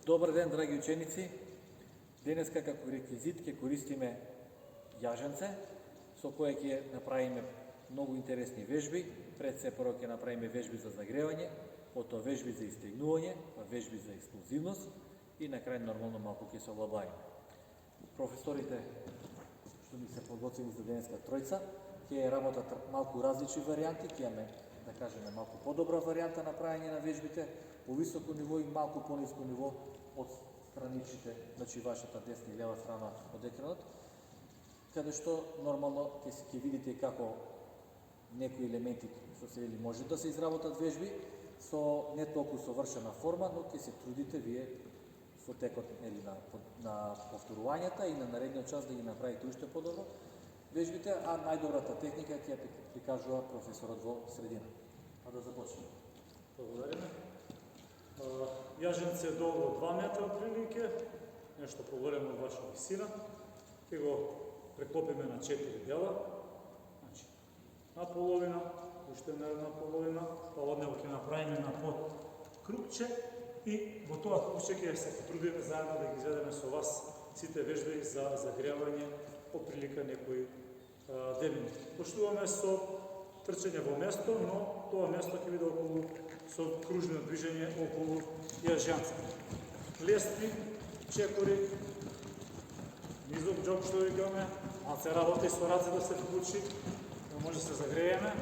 Добар ден, драги ученици! Денеска како реквизит ќе користиме јаженце, со кое ќе направиме многу интересни вежби. Пред се прво ќе направиме вежби за загревање, потоа вежби за истегнување, па вежби за експлозивност и на крај нормално малку ќе се олабавиме. Професорите што ни се подготвили за денеска тројца ќе работат малку различни варијанти, ќе имаме да кажеме малку подобра варијанта на правење на вежбите, по високо ниво и малку пониско ниво од страничите, значи вашата десна и лева страна од екранот, каде што нормално ќе видите како некои елементи што се вели може да се изработат вежби со не толку совршена форма, но ќе се трудите вие со текот на повторувањата и на наредниот час да ги направите уште подобро вежбите, а најдобрата техника ќе ја прикажува професорот во средина. А да започнеме. Благодариме. Јаженце е долго 2 метра отприлike, нешто поголемо од ваша висина. Ќе го преклопиме на 4 дела. Значи, на половина, уште една половина, па од него ќе направиме на под крупче и во тоа крупче ќе се потрудиме заедно да ги изведеме со вас сите вежби за загревање отприлика некои 2 минути. Почнуваме со трчање во место, но тоа место ќе биде околу со кружно движење околу јаженца. Лестви, чекори, низок џоб што викаме, малце работа и со раце да се вклучи, да може да се загрееме.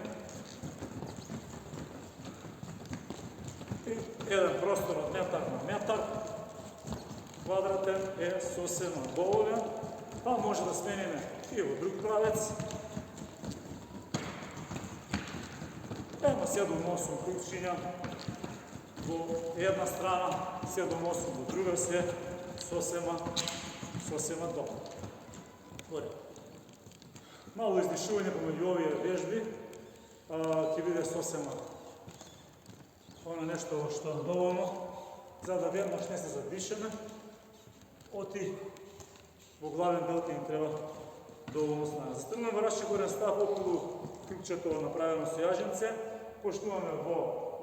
И еден простор од метар на метар, квадратен е сосема доволен, па може да смениме и во друг правец. Ема 7-8 крупчиња во една страна, 7-8 во друга, се сосема добро. Мало издишување помеѓу овие вежби ќе биде сосема нешто што е доволно, за да веднаш не се задишеме, оти во главен дел ќе ни треба доволно снага. Застрнуваме раче горен став околу крупчето направено со јаженце, почнуваме во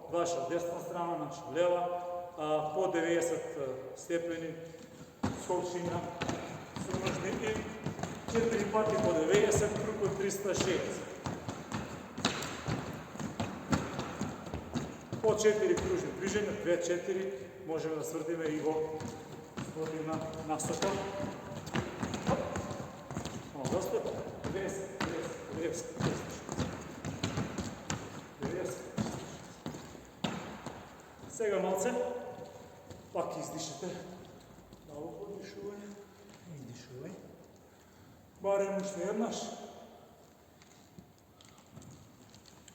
ваша десна страна, значи лева, по 90 степени скокчиња се можни и 4 пати по 90, круг од 360. По 4 кружни движења, 2-4, можеме да свртиме и во година насока. Мало заспет, 90. Сега малце, пак издишете, мало подишување, издишување, барем уште еднаш.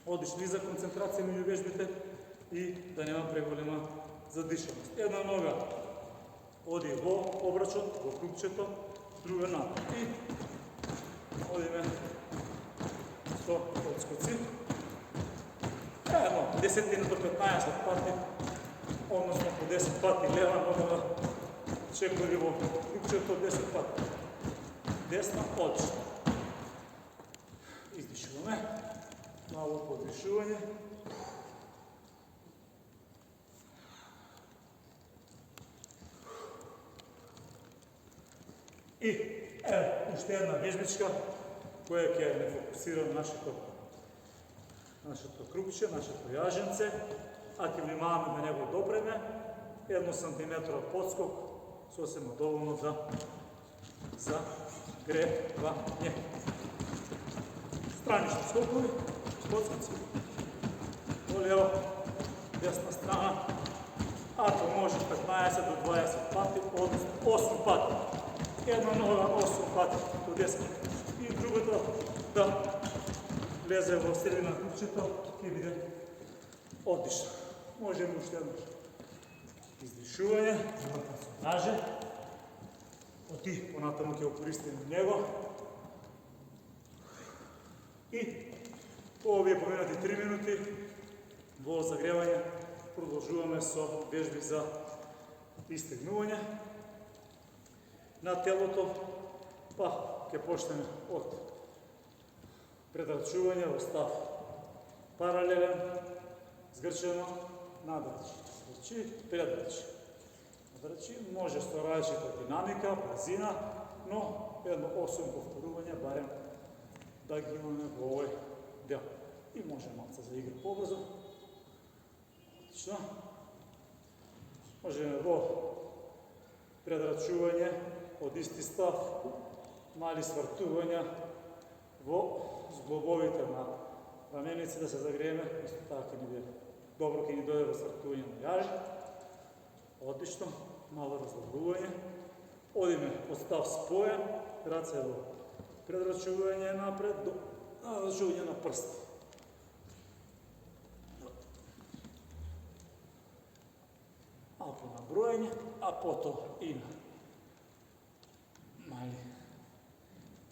Одиш низа концентрација меѓу вежбите и да нема преголема задишаност. Една нога оди во обрачот, во крупчето, друга напред. И одиме со одскоци. Едно 10 до 15 пати, односно по 10 пати лева нога, чекори во крупчето 10 пати. Десна, одлично. Издишуваме. Мало подишување. И уште една вежбичка која ќе не фокусира нашето крупче, нашето јаженце, а ќе внимаваме да не го допреме. 1 сантиметров подскок сосема доволно за гревање. Странични скокови, подскоци, во лево, десна страна, ако може 15 до 20 пати, односно 8 пати. Една нога 8 пати до 10 и другата да влезе во средина на крупчето, ќе биде одлично. Можеме уште еднаш. Издишување, да се наже, оти понатаму ќе го користиме него. И по овие поменати 3 минути во загревање продолжуваме со вежби за истегнување на телото, па ќе почнеме од предрачување во став паралелен, згрчено, надрачи, згрчи, предрачи. Значи, може со различита динамика, брзина, но едно 8 повторувања барем да ги имаме во овој дел. И може малце за игра побрзо. Отлично. Можеме во предрачување од исти став, мали свртувања во зглобовите на раменици да се загрееме, исто така ќе ни биде добро, ќе ни дојде во свртување на јажи. Отлично, мало разлогување. Одиме од став споен, раце во предрачување напред до надрачување на прсти. Малку на бројање, а потоа и на мали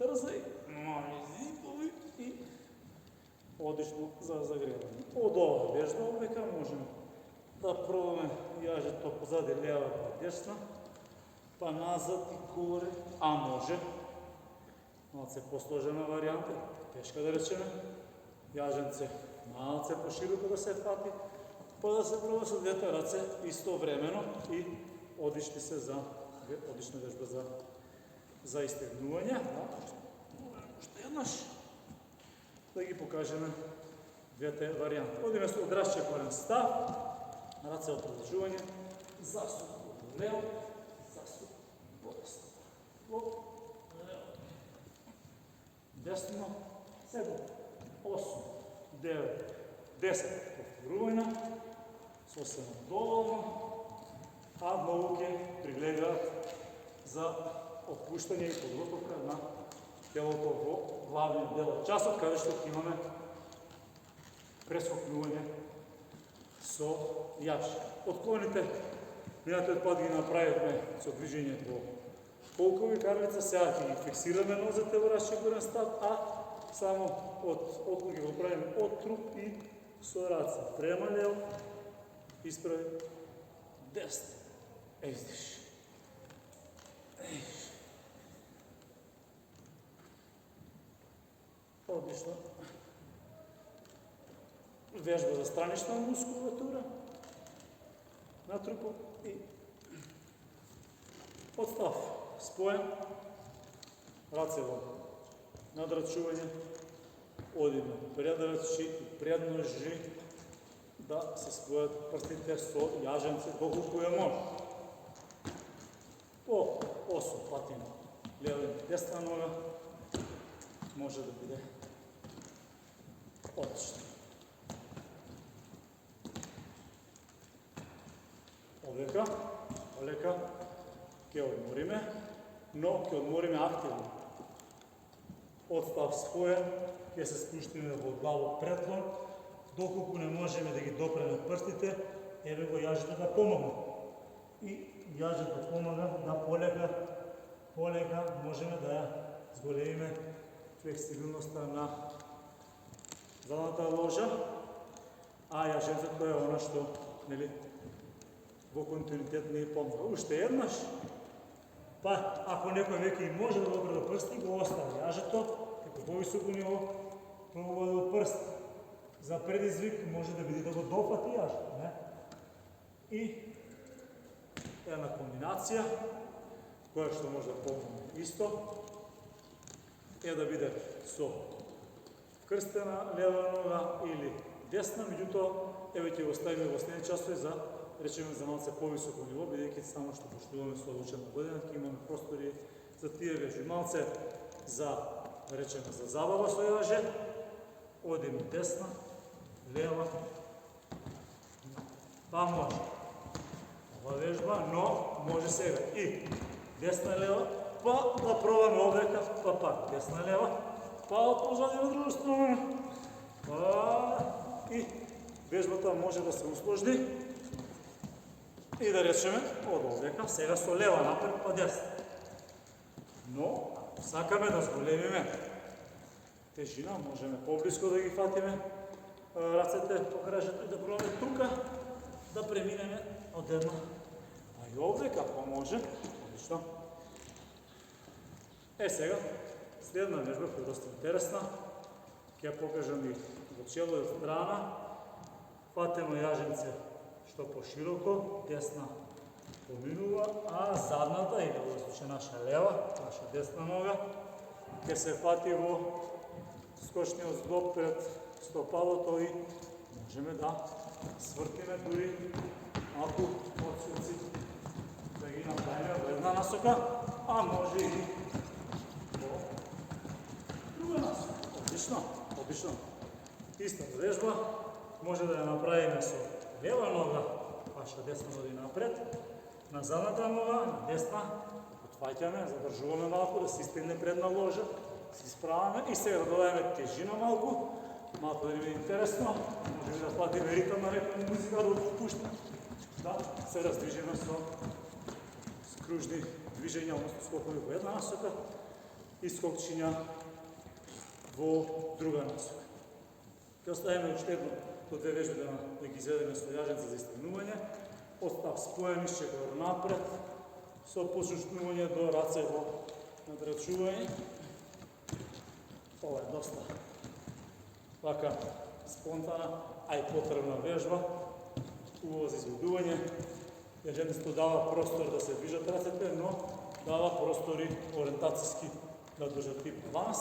трзај, мали зипови и одлично за загревање. Од ова вежба века можеме да пробаме јажето позади лева па десна, па назад и горе, а може малце посложена варијанта, тешка да речеме, јаженце малце пошироко да се фати, па да се проба со двете раце истовремено и одлични се за одлична вежба за истегнување. Уште еднаш да ги покажеме двете варијанти. Одиме со одрасчекорен став, раце од продолжување, засуп во лево, засуп во десно. Во лево, десно, 7, 8, 9, 10 повторувања, сосема доволно, а многу ќе прилегаат за опуштање и подготовка на телото во главниот дел од часот, каде што ќе имаме прескокнување со јаш. Отклоните, минатиот пат ги направивме со движење по полкови карлица, сега ќе ги фиксираме нозете во расчекорен став, а само од отклон ги го правиме од труп и со раце. Према лево, исправи, десно, издиш. Одлично. Вежба за странична мускулатура на трупот и подстав споен, раце во надрачување, одиме предрачи и предножи да се спојат прстите со јаженце доколку е може. По 8 пати на лева и десна нога може да биде одлично. Олека ќе одмориме, но ќе одмориме активно. Од став споен ќе се спуштиме во главот предлон, доколку не можеме да ги допреме прстите, еве го јажето да помогне. И јажето помага да полека можеме да ја зголемиме флексибилноста на задната ложа, а јажето е она што, нели, во континуитет не помага. Уште еднаш, па ако некој веќе и може да добре до прсти, го остави јажето, како повисоко ниво, пробува да прст. За предизвик може да биде да го дофати јажето, не? И една комбинација, која што може да помогне исто, е да биде со вкрстена лева нога или десна, меѓутоа, еве ќе го ставиме во следни часови за речеме за малце повисоко ниво, бидејќи само што поштуваме со учебна година, ќе имаме простори за тие вежби. Малце за, да речеме, за забава со јаже, одиме десна, лева, па може. Ова вежба, но може сега и десна, лева, па да пробаме овдека, па пак десна, лева, па од позади на друга страна, па и вежбата може да се усложни. И да речеме, од овдека, сега со лева напред, па десна. Но, ако сакаме да зголемиме тежина, можеме поблиско да ги фатиме рацете по крашето и да пробаме тука да преминеме од една. А и овдека, па може, одлично. Сега, следна вежба, која е доста интересна, ќе ја покажам и во чело и страна. Фатимо јаженце што пошироко, десна поминува, а задната, или во случај наша лева, наша десна нога, ќе се фати во скочниот зглоб пред стопалото и можеме да свртиме дури малку отскоци да ги направиме во една насока, а може и во друга насока. Одлично, одлично. Иста вежба може да ја направиме со лева нога, ваша десна ноди напред, на задната нога, на десна, отфаќаме, задржуваме малку да се стигне предна ложа, се исправаме и сега да додадеме тежина малку да ни биде интересно, може да фатиме ритам на некоја музика да отпуштаме, да се раздвижиме со кружни движења, односно скокови во една насока и скокчиња во друга насока. Ќе оставиме уште едно до две вежби да ги изведеме со јаженца за истегнување. Остав споен исчекор напред, со посушнување до раце во надрачување. Ова е доста вака спонтана, а и потребна вежба, убава за изведување. Јаженцето дава простор да се движат рацете, но дава простори ориентацијски да држат тип баланс,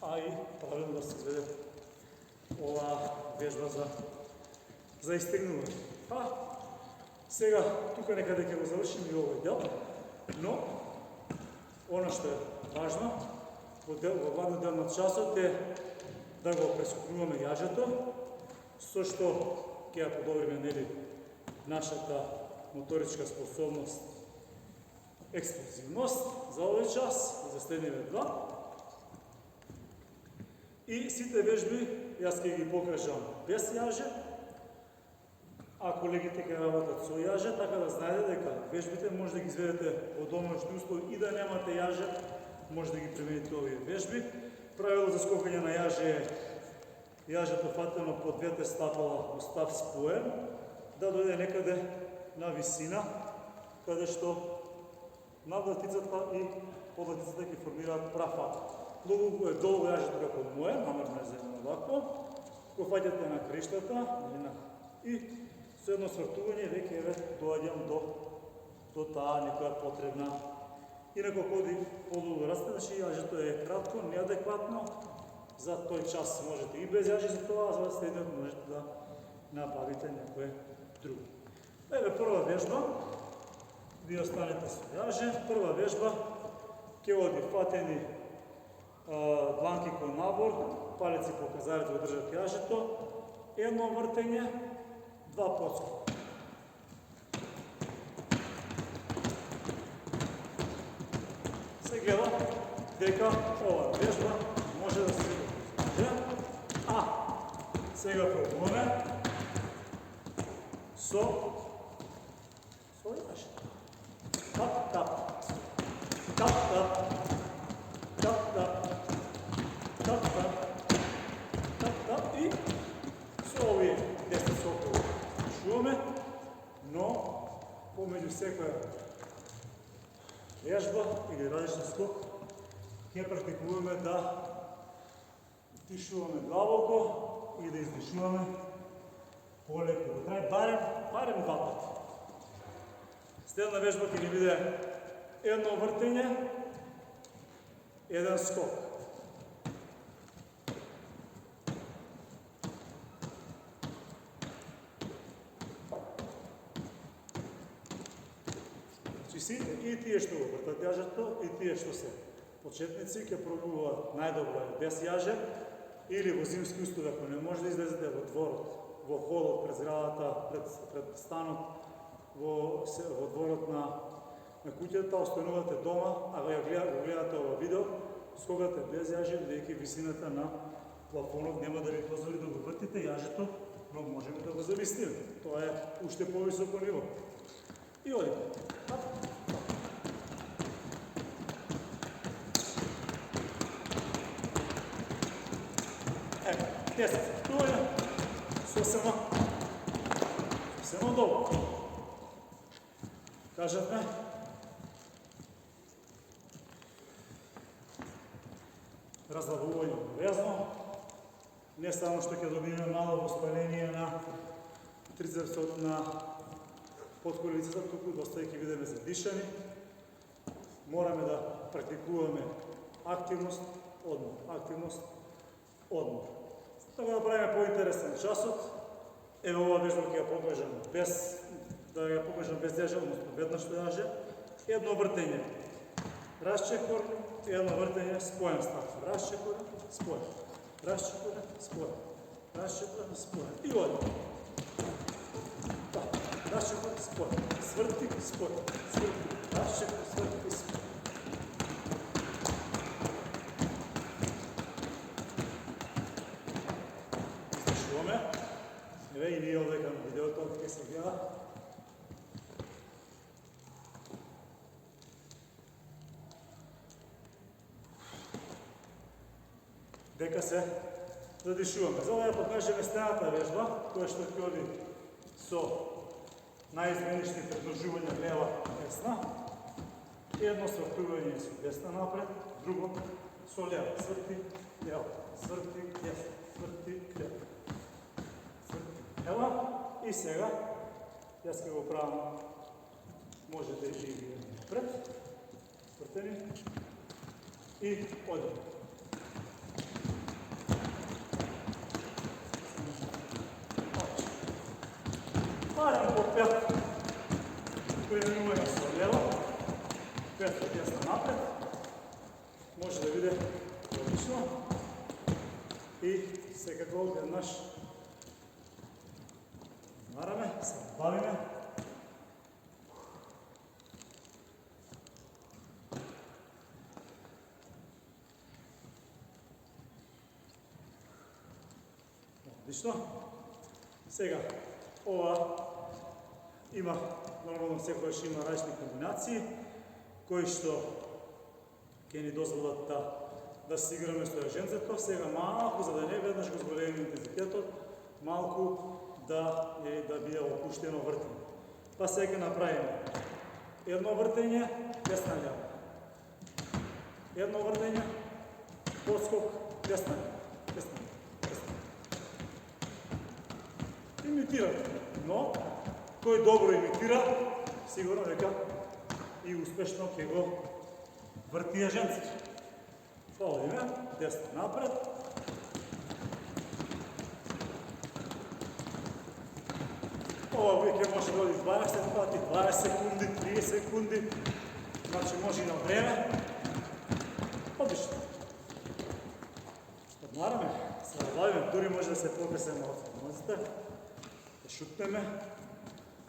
а и правилно да се изведе ова вежба за истегнување. Сега, тука некаде ќе го завршим и овој дел, но она што е важно во гладниот дел на часот е да го прескокнуваме јажето, со што ќе ја подобриме нели нашата моторичка способност, експлозивност за овој час и за следниве два. И сите вежби јас ќе ги покажам без јаже, а колегите ќе работат со јаже, така да знаете дека вежбите може да ги изведете во домашни услови и да немате јаже, може да ги примените овие вежби. Правило за скокање на јаже е јажето фатено по двете стапала во стап споен, да дојде некаде на висина, каде што надлатицата и подлатицата ќе формираат прав фат. Многу е долго јажето како мое, намерно е земено вакво, го фаќате на криштата и со едно свртување веќе еве доаѓам до таа некоја потребна. Инако ходи подолго расте, значи јажето е кратко, неадекватно, за тој час можете и без јаже за тоа, а за следниот можете да набавите некое друго. Еве прва вежба, ви останете со јаже, прва вежба ќе оди фатени дланки кој набор, палеци показалите го држат јажето, едно вртење, два подскока. Се гледа дека ова вежба може да се покаже, а сега пробуваме со јаже. Тап, тап, тап, тап, тап, тап, тап, тап, тап и со овие 10 скокови чуваме, но помеѓу секоја вежба или различен скок ќе практикуваме да дишуваме длабоко и да издишуваме полеко. Да трае барем два пати. Следна вежба ќе ни биде едно вртење, еден скок. И тие што го вртат јажето, и тие што се почетници, ќе пробуваат најдобро без јаже, или во зимски услови, ако не може да излезете во дворот, во холот, пред зградата, пред станот, во дворот на куќата, останувате дома, а го гледате ова видео, скокате без јаже, бидејќи висината на плафонот нема да ви позволи да го вртите јажето, но можеме да го завистиме. Тоа е уште повисоко ниво. И одите. Ево, 10 вртувања, сосема долго. Кажавме, разлабување обавезно, не само што ќе добиеме мало воспаление на трицепсот, на под коленицата, туку доста ќе бидеме задишани. Мораме да практикуваме активност, одмор, активност, одмор. Така да правиме поинтересен часот. Ево ова вежба ќе ја покажам без јаже, односно веднаш јаже. Едно вртење, расчекор, едно вртење, споен став. Расчекор, споен, расчекор, споен, расчекор, споен. И оди. Расчекор, споен, сврти, споен, сврти, расчекор, сврти, споен. Издржуваме. Еве и ние овде кај видеото ќе се гледа. Дека се задишуваме. За да ја покажеме следната вежба, која што ќе оди со наизменични предложувања лева десна. Едно свртување со десна напред, друго со лева. Сврти, лева, сврти, десна, сврти, лева. Сврти, лева. И сега, јас ќе го правам, можете и ви напред. Свртени. И одим. Барем по 5 преминување со лево, 5 со десна напред, може да биде одлично и секако веднаш мараме, се бавиме. Одлично. Сега, ова има, нормално секојаш има различни комбинации, кои што ќе ни дозволат да се играме со јаженцето. Сега малку, за да не веднаш го зголемиме интензитетот, малку да биде опуштено вртење. Па сега ќе направиме едно вртење, десна љава. Едно вртење, подскок, десна љава. Имитирате, но кој добро имитира, сигурно дека и успешно ќе го врти јаженцето. Па одиме, десна напред. Ова веќе може да оди 20 пати, 20 секунди, 30 секунди, значи може и на време. Одлично. Одмараме, се забавиме, дури може да се покресеме од нозите. Да шутнеме,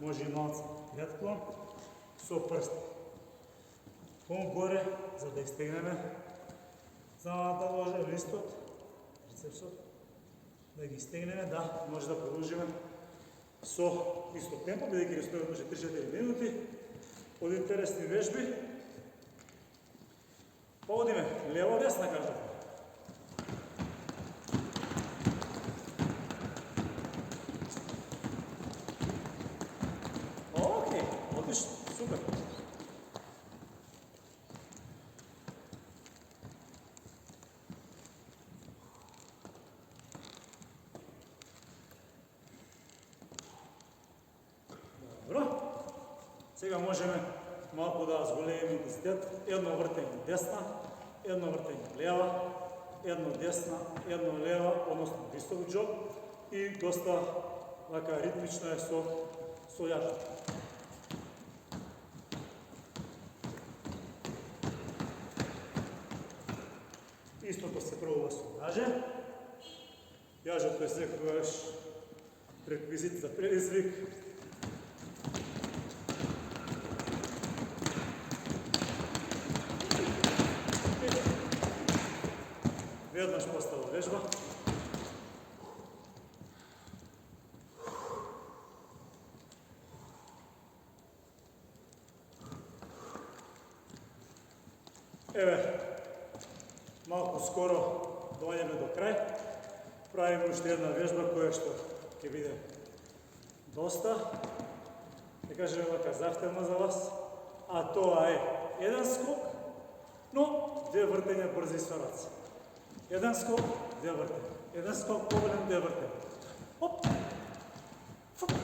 може и малце јатко, со прсти. Кон горе, за да изтегнеме самата ложа, листот, рецепсот, да ги изтегнеме, да, може да продолжиме со исто темпо, бидејќи ги стојат може 3-4 минути, од интересни вежби. Па одиме, лево-десна кажете. Супер. Добро. Сега можеме малку да зголемиме интензитет. Едно вртење десна, едно вртење лева, едно десна, едно лева, односно висок џоб и доста вака ритмично е со јажето. Истото се пробува со јаже. Јажето е секогаш реквизит за предизвик. Веднаш постава вежба. Еве, малку скоро доаѓаме до крај. Правиме уште една вежба која што ќе биде доста, да кажеме вака, захтевна за вас, а тоа е еден скок, но две вртења брзи со раце. Еден скок, две вртења. Еден скок, поголем, две вртења. Оп! Фуп!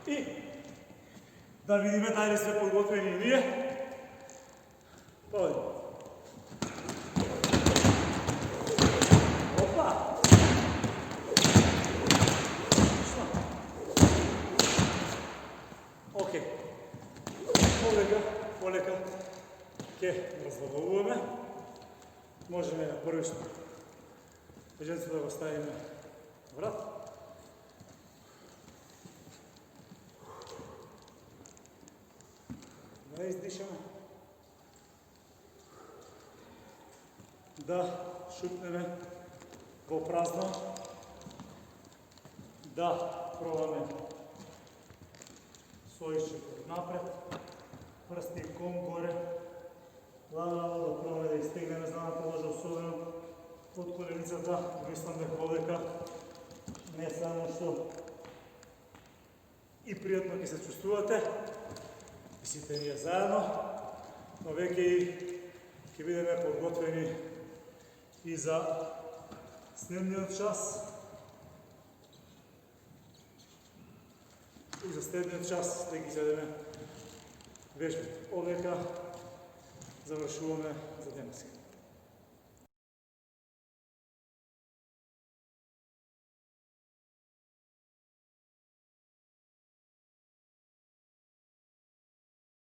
И Да видиме дали сме подготвени и ние. Поди. Опа! Окей. Полека ќе разлагуваме. Можеме на првишно беженцето да го ставиме врат. Да издишаме. Да шутнеме во празно. Да пробаме соишчето напред. Прсти кон горе. Лагано да пробаме да изтегнеме знаната ложа, особено од коленицата. Мислам дека овдека не само што и пријатно ќе се чувствувате, и сите ние заедно, но веќе и ќе бидеме подготвени и за следниот час. И за следниот час да ги седеме вежбите. Овдека завршуваме за денеска.